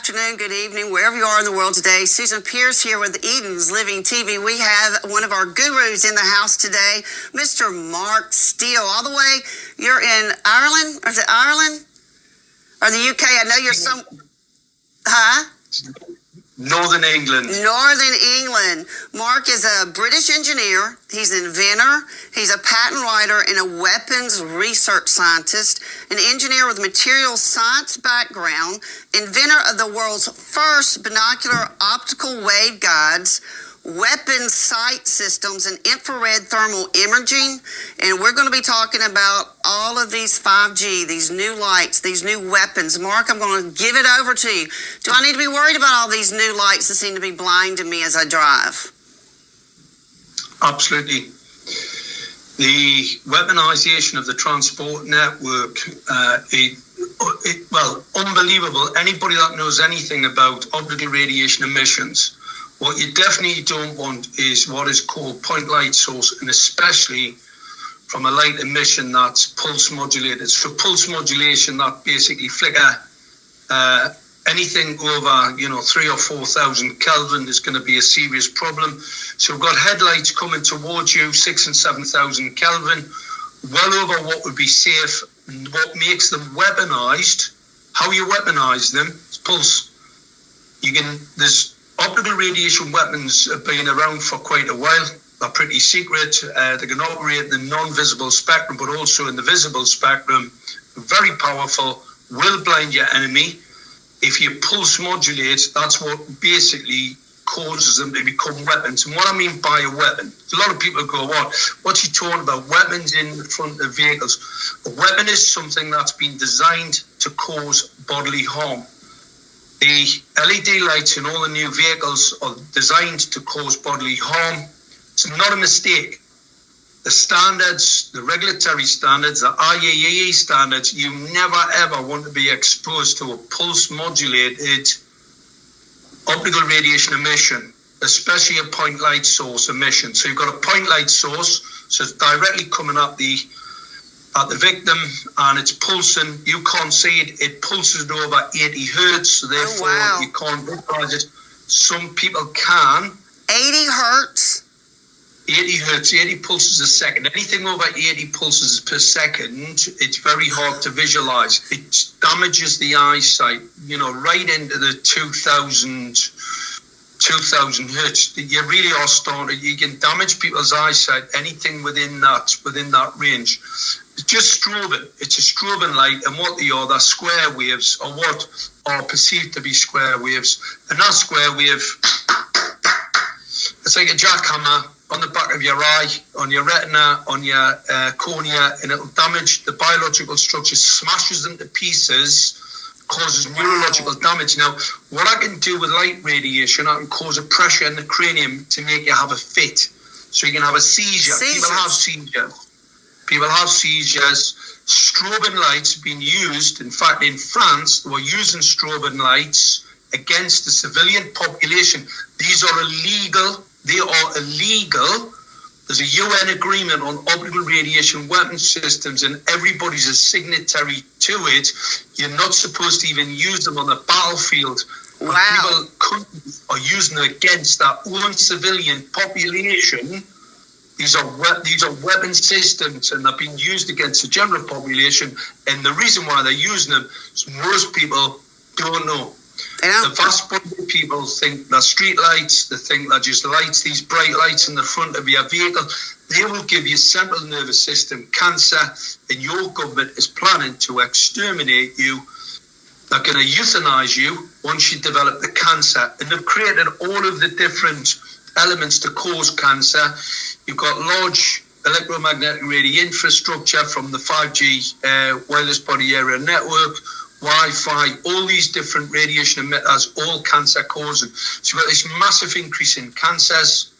afternoon, good evening, wherever you are in the world today. Susan Pierce here with Eden's Living TV. We have one of our gurus in the house today, Mr. Mark Steele. All the way, you're in Ireland? Or is it Ireland? Or the UK? I know you're some... Huh? Northern England. Northern England. Mark is a British engineer. He's an inventor. He's a patent writer and a weapons research scientist, an engineer with materials science background, inventor of the world's first binocular optical waveguides, weapon sight systems, and infrared thermal imaging. And we're going to be talking about all of these 5G, these new lights, these new weapons. Mark, I'm going to give it over to you. Do I need to be worried about all these new lights that seem to be blinding me as I drive? Absolutely. The weaponization of the transport network, unbelievable. Anybody that knows anything about optical radiation emissions, what you definitely don't want is what is called point light source, and especially from a light emission that's pulse modulated. So pulse modulation that basically flicker anything over 3,000 or 4,000 Kelvin is going to be a serious problem. So we've got headlights coming towards you, 6,000 and 7,000 Kelvin, well over what would be safe. What makes them weaponized, how you weaponize them, is pulse. There's optical radiation weapons have been around for quite a while. They're pretty secret. They can operate in the non-visible spectrum, but also in the visible spectrum. Very powerful, will blind your enemy. If you pulse modulate, that's what basically causes them to become weapons. And what I mean by a weapon, a lot of people go, what's he talking about? Weapons in front of vehicles. A weapon is something that's been designed to cause bodily harm. The LED lights in all the new vehicles are designed to cause bodily harm. It's not a mistake. The standards, the regulatory standards, the IAEA standards, you never ever want to be exposed to a pulse modulated optical radiation emission, especially a point light source emission. So you've got a point light source, so it's directly coming at the victim, and it's pulsing. You can't see it. It pulses at over 80 hertz, so therefore you can't visualize it. Some people can. 80 hertz? 80 hertz, 80 pulses a second. Anything over 80 pulses per second, it's very hard to visualize. It damages the eyesight, right into the 2,000 hertz. You really are starting. You can damage people's eyesight. Anything within that range. It's just strobing. It's a strobing light, and what they are, they're square waves, or what are perceived to be square waves. And that square wave, it's like a jackhammer on the back of your eye, on your retina, on your cornea, and it'll damage the biological structures, smashes them to pieces, causes neurological damage. Now, what I can do with light radiation, I can cause a pressure in the cranium to make you have a fit. So you can have a seizure. People have seizures. Strobing lights have been used. In fact, in France, they were using strobing lights against the civilian population. These are illegal. They are illegal. There's a UN agreement on optical radiation weapon systems, and everybody's a signatory to it. You're not supposed to even use them on the battlefield. Wow. People are using them against their own civilian population. These are weapon systems, and they're being used against the general population. And the reason why they're using them is most people don't know. The vast majority of people think they're street lights. They think they're just lights, these bright lights in the front of your vehicle. They will give you central nervous system cancer, and your government is planning to exterminate you. They're going to euthanize you once you develop the cancer. And they've created all of the different elements to cause cancer. You've got large electromagnetic radio infrastructure from the 5G wireless body area network, Wi-Fi, all these different radiation emitters, all cancer causing. So you've got this massive increase in cancers.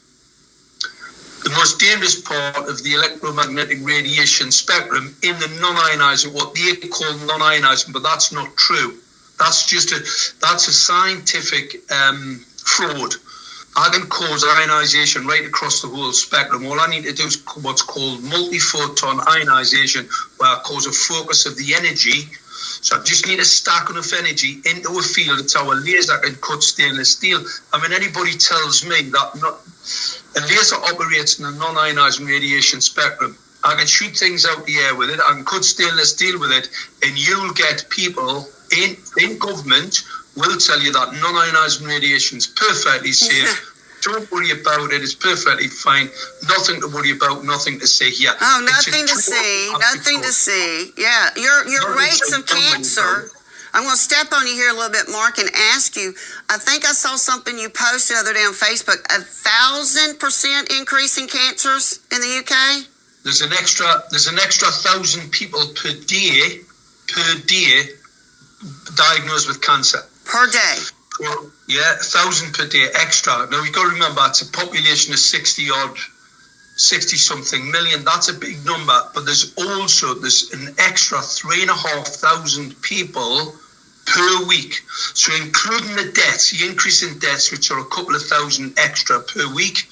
The most dangerous part of the electromagnetic radiation spectrum in the non-ionizing, what they call non-ionizing, but that's not true. That's a scientific fraud. I can cause ionization right across the whole spectrum. All I need to do is what's called multi-photon ionization, where I cause a focus of the energy. So I just need to stack enough energy into a field that's how a laser can cut stainless steel. I mean, anybody tells me that a laser operates in a non-ionizing radiation spectrum, I can shoot things out the air with it, I can cut stainless steel with it, and you'll get people in government will tell you that non-ionizing radiation is perfectly safe. Don't worry about it. It's perfectly fine. Nothing to worry about. Nothing to say here. Oh, nothing to see. Nothing to see. Yeah, your rates of cancer. I'm going to step on you here a little bit, Mark, and ask you. I think I saw something you posted the other day on Facebook. 1,000% increase in cancers in the UK. There's an extra 1,000 people per day diagnosed with cancer. Per day. Well, yeah, 1,000 per day extra. Now, you've got to remember, it's a population of 60-something million. That's a big number. But there's an extra 3,500 people per week. So including the deaths, the increase in deaths, which are a couple of thousand extra per week,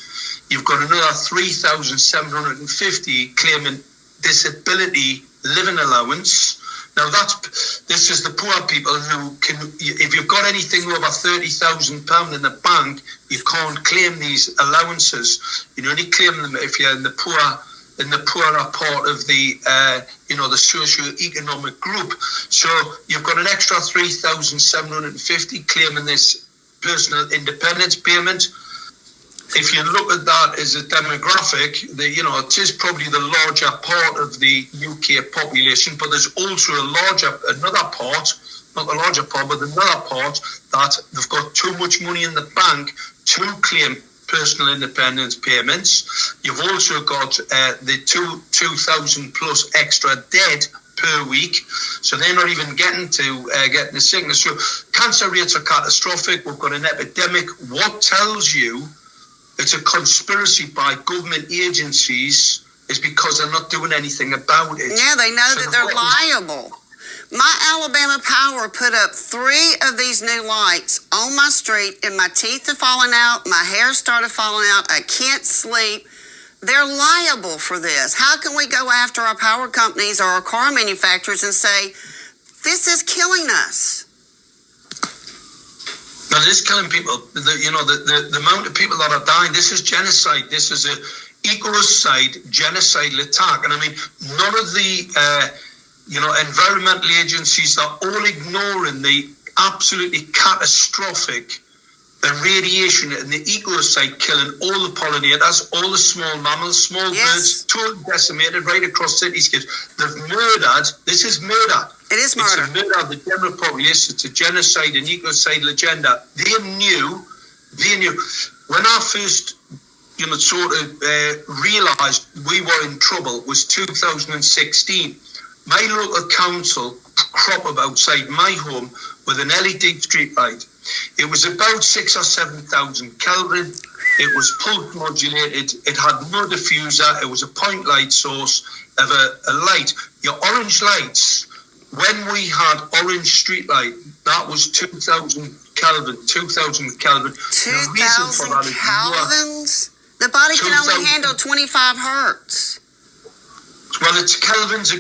you've got another 3,750 claiming disability living allowance. Now, this is the poor people who can, if you've got anything over £30,000 in the bank, you can't claim these allowances. You only claim them if you're in the poorer part of the, the socio-economic group. So you've got an extra 3,750 claiming this personal independence payment. If you look at that as a demographic, it is probably the larger part of the UK population, but there's also another part that they've got too much money in the bank to claim personal independence payments. You've also got the 2,000 plus extra dead per week, so they're not even getting the sickness. So cancer rates are catastrophic. We've got an epidemic. What tells you it's a conspiracy by government agencies is because they're not doing anything about it. Yeah, they know that they're liable. My Alabama Power put up 3 of these new lights on my street, and my teeth are falling out, my hair started falling out, I can't sleep. They're liable for this. How can we go after our power companies or our car manufacturers and say, this is killing us? Now, this is killing people. The amount of people that are dying, this is genocide. This is a ecocide, genocidal attack. And I mean, none of the, environmental agencies are all ignoring the absolutely catastrophic radiation and the ecocide killing all the pollinators, all the small mammals, small birds, totally decimated right across cityscapes. They've murdered. This is murder. It is murder. It's a murder of the general population. It's a genocide and ecocidal agenda. They knew. When I first, realised we were in trouble was 2016. My local council crop up outside my home with an LED streetlight. It was about 6,000 or 7,000 Kelvin. It was pulse modulated. It had no diffuser. It was a point light source of a light. Your orange lights, when we had orange street light, that was 2,000 Kelvin. 2,000 Kelvin. 2,000 Kelvins? The body can only handle 25 hertz. Well, it's Kelvin's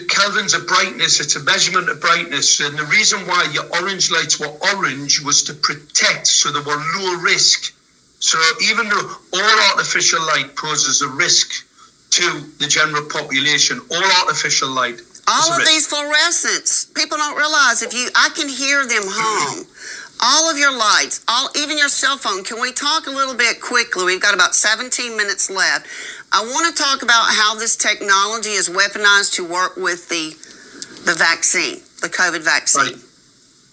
a brightness. It's a measurement of brightness. And the reason why your orange lights were orange was to protect, so they were low risk. So even though all artificial light poses a risk to the general population, all artificial light. All of these fluorescents, people don't realize I can hear them hum. All of your lights, even your cell phone. Can we talk a little bit quickly? We've got about 17 minutes left. I want to talk about how this technology is weaponized to work with the vaccine, the COVID vaccine. Right.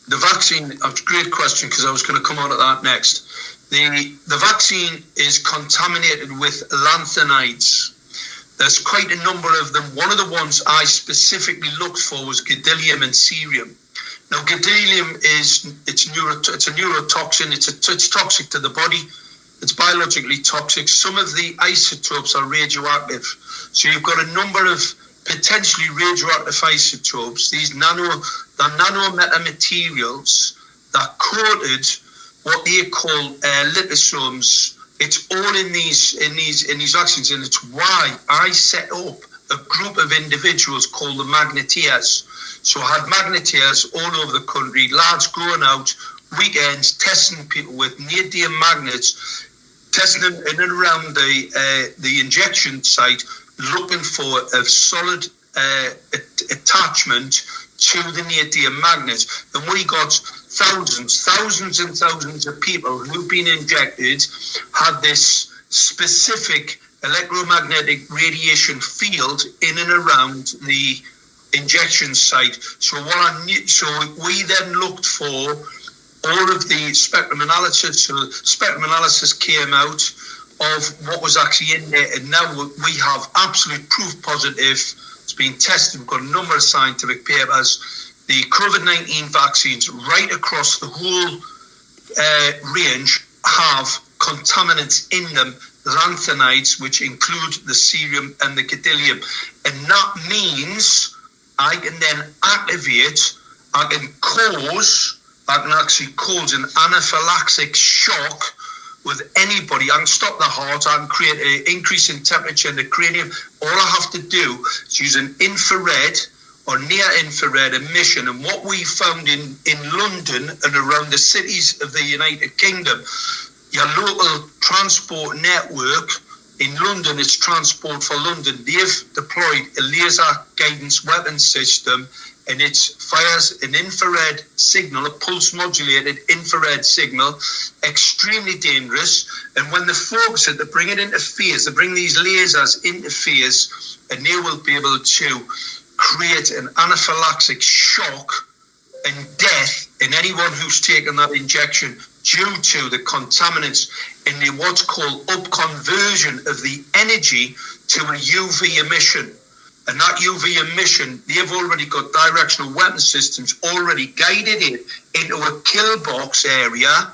The vaccine, a great question, because I was going to come on to that next. The vaccine is contaminated with lanthanides. There's quite a number of them. One of the ones I specifically looked for was gadolinium and cerium. Now, gadolinium it's a neurotoxin. It's toxic to the body. It's biologically toxic. Some of the isotopes are radioactive. So you've got a number of potentially radioactive isotopes. These nanometamaterials that coated what they call liposomes It's all in these vaccines, and it's why I set up a group of individuals called the Magneteers. So I had Magneteers all over the country, lads going out weekends testing people with neodymium magnets, testing them in and around the injection site, looking for a solid attachment to the neodymium magnets. And we got thousands and thousands of people who've been injected, had this specific electromagnetic radiation field in and around the injection site. So we then looked for all of the spectrum analysis. So spectrum analysis came out of what was actually in there, and now we have absolute proof positive. It's been tested. We've got a number of scientific papers. The COVID-19 vaccines right across the whole range have contaminants in them, lanthanides, which include the cerium and the gadolinium. And that means I can then activate, I can actually cause an anaphylactic shock with anybody. I can stop the heart, I can create an increase in temperature in the cranium. All I have to do is use an infrared or near-infrared emission. And what we found in London and around the cities of the United Kingdom, your local transport network in London is Transport for London. They've deployed a laser guidance weapon system, and it fires an infrared signal, a pulse-modulated infrared signal, extremely dangerous. And when they focus it, they bring it into phase, they bring these lasers into phase, and they will be able to create an anaphylactic shock and death in anyone who's taken that injection due to the contaminants in the what's called upconversion of the energy to a UV emission. And that UV emission, they've already got directional weapon systems already guided it into a kill box area.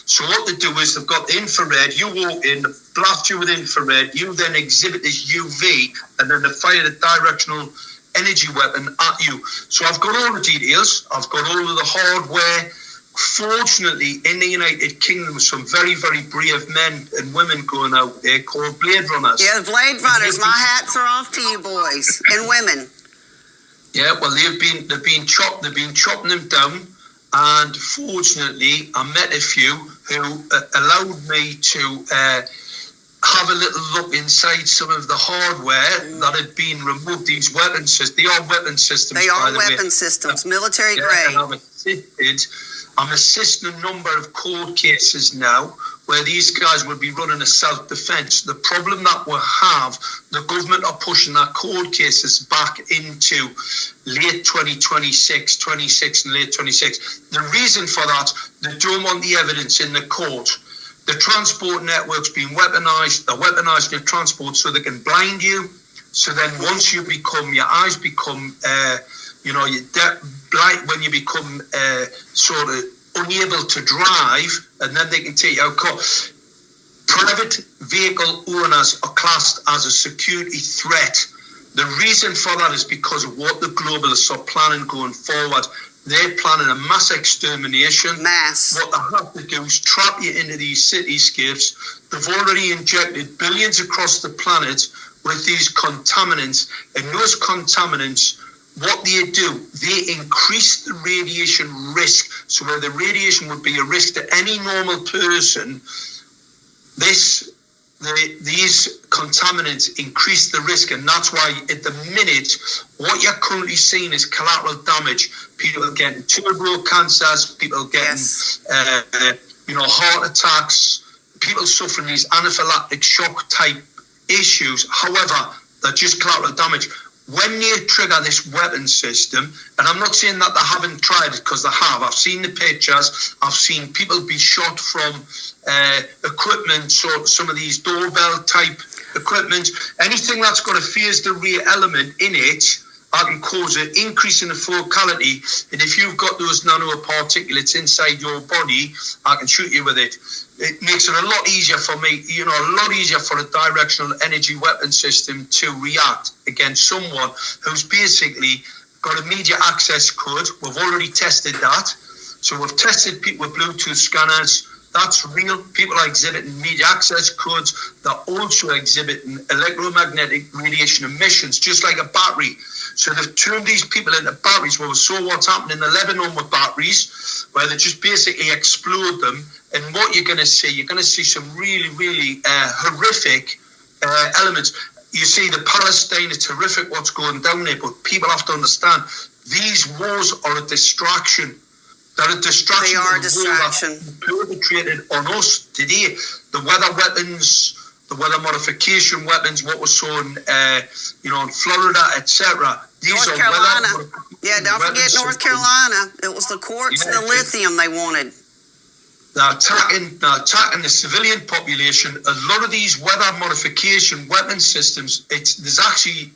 So what they do is they've got the infrared, you walk in, blast you with infrared, you then exhibit this UV, and then they fire the directional energy weapon at you. So I've got all the details, I've got all of the hardware. Fortunately, in the United Kingdom, some very, very brave men and women going out there called Blade Runners. Yeah, Blade Runners. My hats are off to you boys and women. Yeah, well, they've been chopping them down, and fortunately, I met a few who allowed me to have a little look inside some of the hardware that had been removed. These weapon systems, they are weapon systems. They are weapon systems, military grade. And I'm assisting a number of court cases now where these guys will be running a self-defense. The problem that we have, the government are pushing their court cases back into late 2026, 26 and late 26. The reason for that, they don't want the evidence in the court. The transport network's been weaponized. They're weaponizing your transport so they can blind you. So then once you become, your eyes become, when you become sort of unable to drive, and then they can take you out of court. Private vehicle owners are classed as a security threat. The reason for that is because of what the globalists are planning going forward. They're planning a mass extermination. What they have to do is trap you into these cityscapes. They've already injected billions across the planet with these contaminants, and those contaminants, what they do, they increase the radiation risk. So where the radiation would be a risk to any normal person, these contaminants increase the risk, and that's why at the minute what you're currently seeing is collateral damage. People are getting tubercular cancers, people are getting heart attacks, people suffering these anaphylactic shock type issues. However, they're just collateral damage. When you trigger this weapon system, and I'm not saying that they haven't tried it, because they have. I've seen the pictures. I've seen people be shot from equipment, so some of these doorbell type equipment. Anything that's got a phased array element in it, I can cause an increase in the focality. And if you've got those nanoparticulates inside your body, I can shoot you with it. It makes it a lot easier for me, a lot easier for a directional energy weapon system to react against someone who's basically got a media access code. We've already tested that. So we've tested people with Bluetooth scanners. That's real. People are exhibiting media access codes. They're also exhibiting electromagnetic radiation emissions, just like a battery. So they've turned these people into batteries. Well, we saw what's happening in Lebanon with batteries, where they just basically explode them. And what you're going to see some really, really horrific elements. You see the Palestine, it's horrific what's going down there, but people have to understand these wars are a distraction. They're a distraction. They are a distraction. Perpetrated on us today. The weather weapons, the weather modification weapons, what we saw in, in Florida, etc. North Carolina. Don't forget North Carolina. It was the quartz and the lithium they wanted. They're attacking the civilian population. A lot of these weather modification weapon systems, there's actually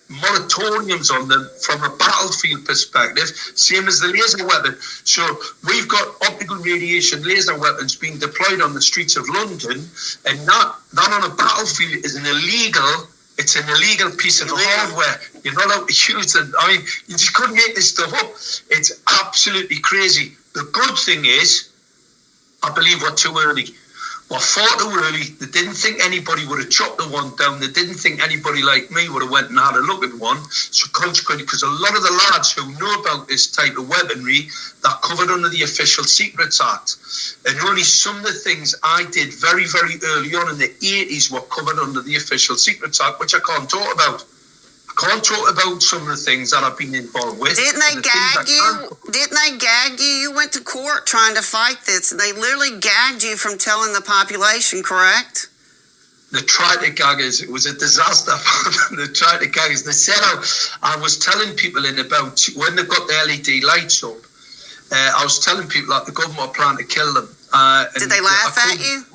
moratoriums on them from a battlefield perspective, same as the laser weapon. So we've got optical radiation laser weapons being deployed on the streets of London, and that on a battlefield is an illegal piece of hardware. You're not allowed to use it. I mean, you just couldn't make this stuff up. It's absolutely crazy. The good thing is, I believe we're too early. We're far too early. They didn't think anybody would have chopped the one down. They didn't think anybody like me would have went and had a look at one. So consequently, because a lot of the lads who know about this type of weaponry, they're covered under the Official Secrets Act. And only some of the things I did very, very early on in the 80s were covered under the Official Secrets Act, which I can't talk about. Can't talk about some of the things that I've been involved with. Didn't they gag you? Didn't they gag you? You went to court trying to fight this, and they literally gagged you from telling the population, correct? They tried to gag us. It was a disaster. They tried to gag us. They said I was telling people in about, when they got the LED lights up, I was telling people that the government were planning to kill them. Did they laugh at you?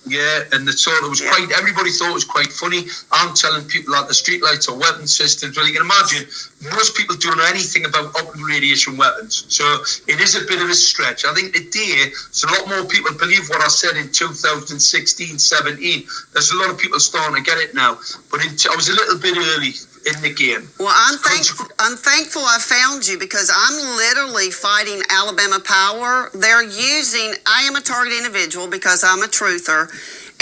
Yeah, and everybody thought it was quite funny. I'm telling people that the streetlights are weapon systems. Well, you can imagine, most people don't know anything about optical radiation weapons. So it is a bit of a stretch. I think today, a lot more people believe what I said in 2016, 17. There's a lot of people starting to get it now. But I was a little bit early in the game. Well, I'm thankful I found you, because I'm literally fighting Alabama Power. I am a target individual because I'm a truther,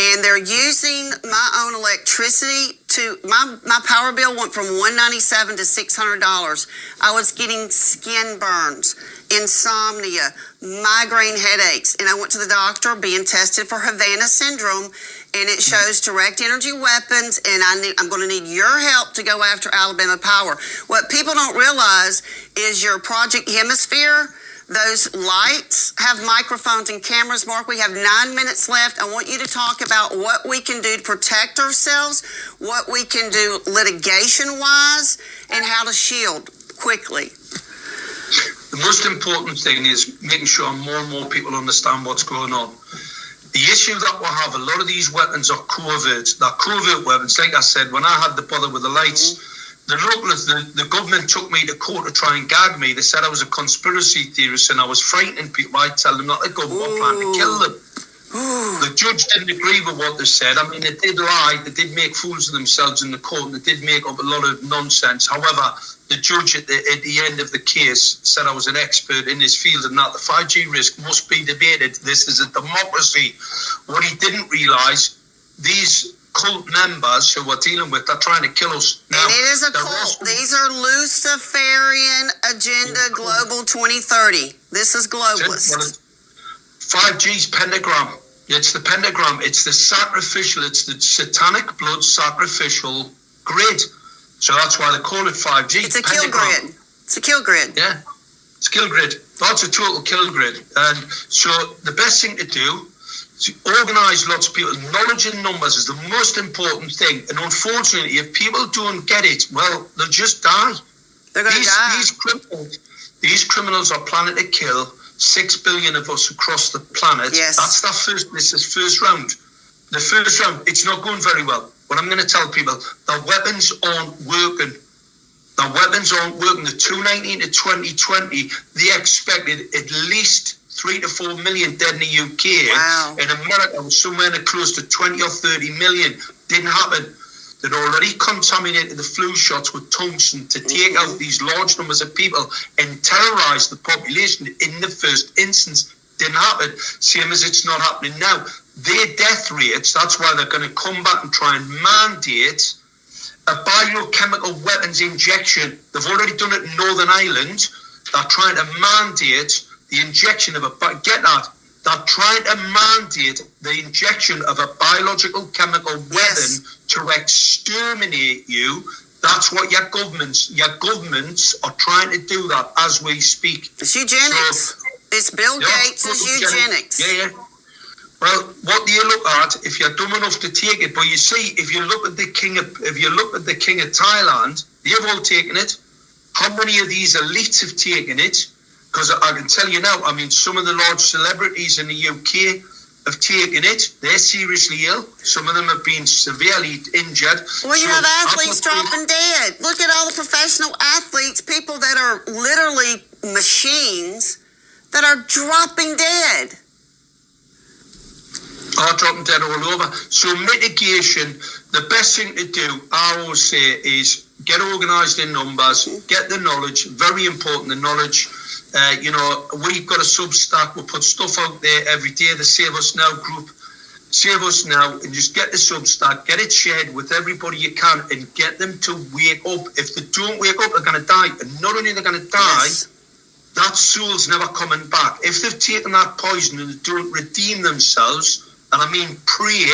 and they're using my own electricity to, my power bill went from $197 to $600. I was getting skin burns, insomnia, migraine headaches, and I went to the doctor being tested for Havana syndrome, and it shows direct energy weapons, and I'm going to need your help to go after Alabama Power. What people don't realize is your Project Hemisphere, those lights have microphones and cameras. Mark, we have 9 minutes left. I want you to talk about what we can do to protect ourselves, what we can do litigation-wise, and how to shield quickly. The most important thing is making sure more and more people understand what's going on. The issue that we have, a lot of these weapons are covert. They're covert weapons. Like I said, when I had the bother with the lights, the government took me to court to try and gag me. They said I was a conspiracy theorist and I was frightening people. I tell them that the government were planning to kill them. The judge didn't agree with what they said. I mean, they did lie. They did make fools of themselves in the court. And they did make up a lot of nonsense. However, the judge at the end of the case said I was an expert in this field and that the 5G risk must be debated. This is a democracy. What he didn't realise, these cult members who we're dealing with, they're trying to kill us now. And it is a cult. These are Luciferian Agenda Global 2030. This is globalist. 5G's pentagram. It's the pentagram. It's the sacrificial. It's the satanic blood sacrificial grid. So that's why they call it 5G. It's a kill grid. It's a kill grid. Yeah, it's a kill grid. That's a total kill grid. And so the best thing to do is to organise lots of people. Knowledge in numbers is the most important thing. And unfortunately, if people don't get it, well, they'll just die. They're going to die. These criminals are planning to kill 6 billion of us across the planet. Yes. This is first round. The first round, it's not going very well. What I'm going to tell people, the weapons aren't working. The weapons aren't working. The 2019 to 2020, they expected at least 3 to 4 million dead in the UK. Wow. In America, it was somewhere close to 20 or 30 million. Didn't happen. They'd already contaminated the flu shots with tungsten to take out these large numbers of people and terrorise the population in the first instance. didn't happen. Same as it's not happening now. Their death rates, that's why they're going to come back and try and mandate a biochemical weapons injection. They've already done it in Northern Ireland. They're trying to mandate the injection of get that. They're trying to mandate the injection of a biological chemical weapon to exterminate you. That's what your governments are trying to do that as we speak. It's eugenics. So, it's Bill Gates' eugenics. Yeah. Well, what do you look at if you're dumb enough to take it? But you see, if you look at the king of Thailand, they've all taken it. How many of these elites have taken it? Because I can tell you now, I mean, some of the large celebrities in the UK have taken it. They're seriously ill. Some of them have been severely injured. Well, you have athletes dropping dead. Look at all the professional athletes, people that are literally machines that are dropping dead. Are dropping dead all over. So mitigation, the best thing to do, I always say, is get organised in numbers, get the knowledge, very important, the knowledge. We've got a Substack, we'll put stuff out there every day, the Save Us Now group. Save Us Now, and just get the Substack, get it shared with everybody you can, and get them to wake up. If they don't wake up, they're going to die. And not only they're going to die, that soul's never coming back. If they've taken that poison and they don't redeem themselves, and I mean pray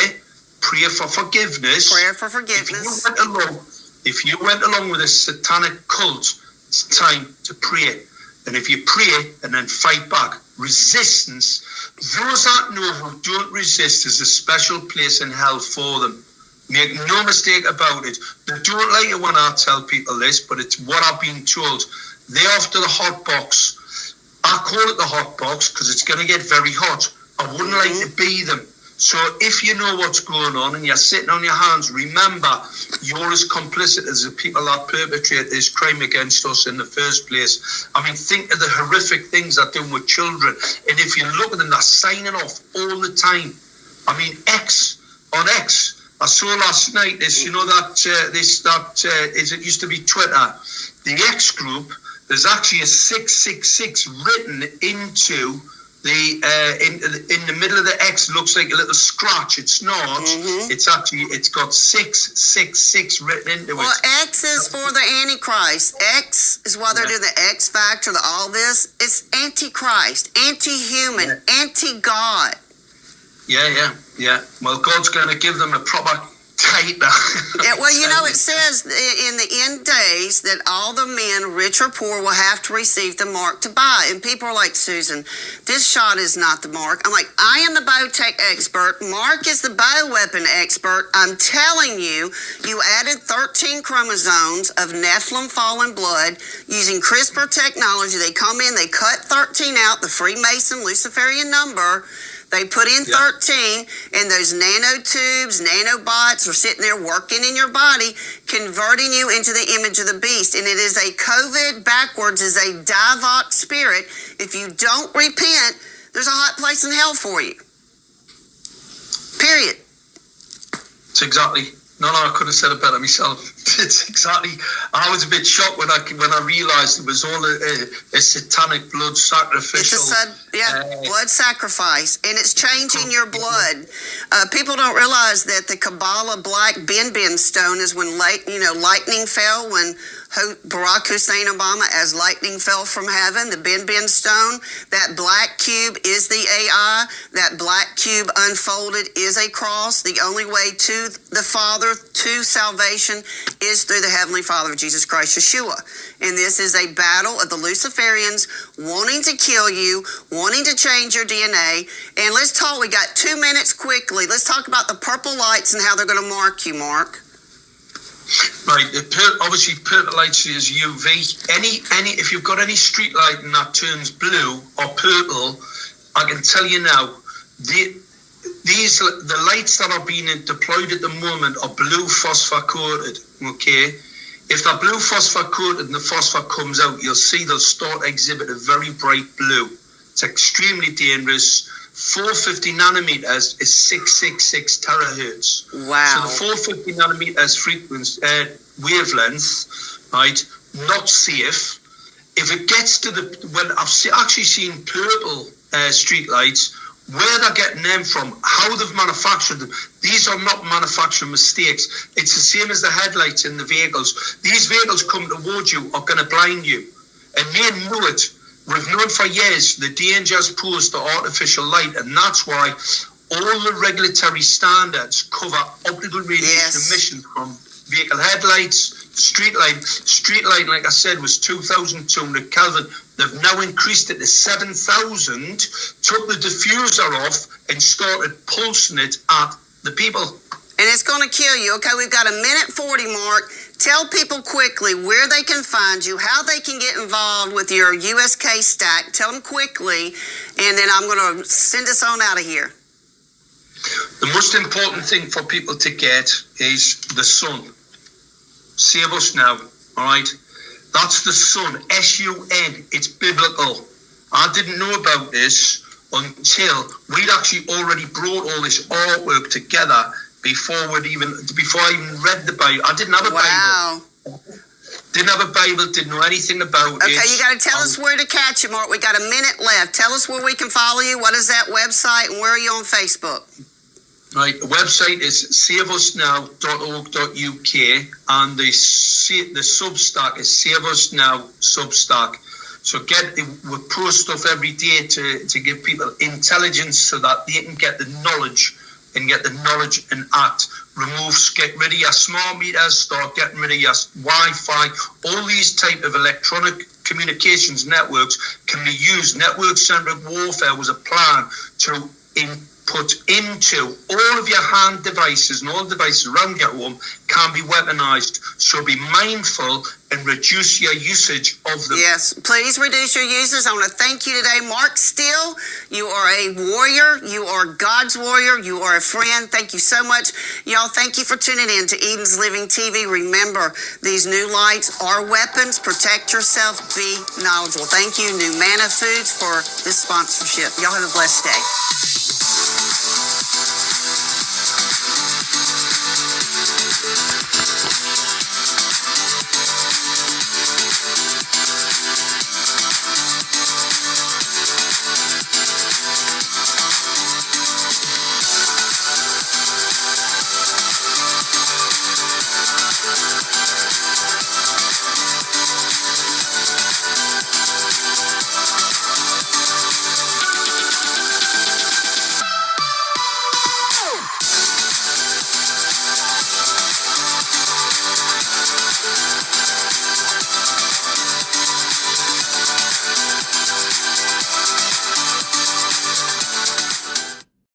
for forgiveness. Prayer for forgiveness. If you went along with a satanic cult, it's time to pray. And if you pray and then fight back, resistance, those that know who don't resist, there's a special place in hell for them. Make no mistake about it. They don't like it when I tell people this, but it's what I've been told. They're after the hot box. I call it the hot box because it's going to get very hot. I wouldn't like to be them. So if you know what's going on and you're sitting on your hands, remember, you're as complicit as the people that perpetrate this crime against us in the first place. I mean, think of the horrific things they're doing with children. And if you look at them, they're signing off all the time. I mean, X, I saw last night this, it used to be Twitter. The X group, there's actually a 666 written into in the middle of the X. Looks like a little scratch. It's not. It's got 666 written into it. Well, X is for the Antichrist. X is why they're doing the X Factor, all this. It's Antichrist, anti-human, anti-God. Yeah. Well, God's going to give them a proper tighter. It says in the end days that all the men, rich or poor, will have to receive the mark to buy. And people are like, Susan, this shot is not the mark. I'm like, I am the biotech expert. Mark is the bioweapon expert. I'm telling you, you added 13 chromosomes of Nephilim fallen blood using CRISPR technology. They come in, they cut 13 out, the Freemason Luciferian number. They put in 13, and those nanotubes, nanobots are sitting there working in your body, converting you into the image of the beast. And it is a COVID backwards, is a Divok spirit. If you don't repent, there's a hot place in hell for you. Period. It's exactly. No, I couldn't have said it better myself. It's exactly. I was a bit shocked when I realised it was all a satanic blood sacrificial. It's blood sacrifice, and it's changing your blood. People don't realize that the Kabbalah black bin stone is when lightning fell when Barack Hussein Obama, as lightning fell from heaven, the bin stone. That black cube is the AI. That black cube unfolded is a cross. The only way to the Father, to salvation, is through the Heavenly Father of Jesus Christ, Yeshua. And this is a battle of the Luciferians wanting to kill you, wanting to change your DNA. And let's talk, we got 2 minutes quickly. Let's talk about the purple lights and how they're going to mark you, Mark. Right, obviously purple lights is UV. Any if you've got any street light and that turns blue or purple, I can tell you now, the lights that are being deployed at the moment are blue phosphor coated. Okay, if they're blue phosphor coated and the phosphor comes out, you'll see they'll start to exhibit a very bright blue. It's extremely dangerous. 450 nanometers is 666 terahertz. Wow. So the 450 nanometers frequency wavelength, right? Not safe. If it gets to when I've actually seen purple street lights, where they're getting them from, how they've manufactured them. These are not manufacturing mistakes. It's the same as the headlights in the vehicles. These vehicles come towards you are going to blind you. And they know it. We've known for years the dangers posed to artificial light, and that's why all the regulatory standards cover optical radiation emissions from vehicle headlights, street light. Street light, like I said, was 2,200 Kelvin. They've now increased it to 7,000, took the diffuser off and started pulsing it at the people. And it's going to kill you. Okay, we've got a minute 40, Mark. Tell people quickly where they can find you, how they can get involved with your USK stack. Tell them quickly, and then I'm going to send us on out of here. The most important thing for people to get is the sun. Save us now, all right? That's the sun, S-U-N. It's biblical. I didn't know about this until we'd actually already brought all this artwork together before I even read the Bible. I didn't have a Bible. Didn't have a Bible, didn't know anything about it. Okay, you got to tell us where to catch you, Mark. We got a minute left. Tell us where we can follow you. What is that website, and where are you on Facebook? Right, the website is saveusnow.org.uk, and the Substack is Save Us Now Substack. So we post stuff every day to give people intelligence so that they can get the knowledge and act. Get rid of your smart meters, start getting rid of your Wi-Fi. All these type of electronic communications networks can be used. Network-centric warfare was a plan to put into all of your hand devices, and all devices around your home can be weaponized. So be mindful and reduce your usage of them. Yes, please reduce your uses. I want to thank you today, Mark Steele. You are a warrior. You are God's warrior. You are a friend. Thank you so much. Y'all, thank you for tuning in to Eden's Living TV. Remember, these new lights are weapons. Protect yourself. Be knowledgeable. Thank you, New Manna Foods, for this sponsorship. Y'all have a blessed day.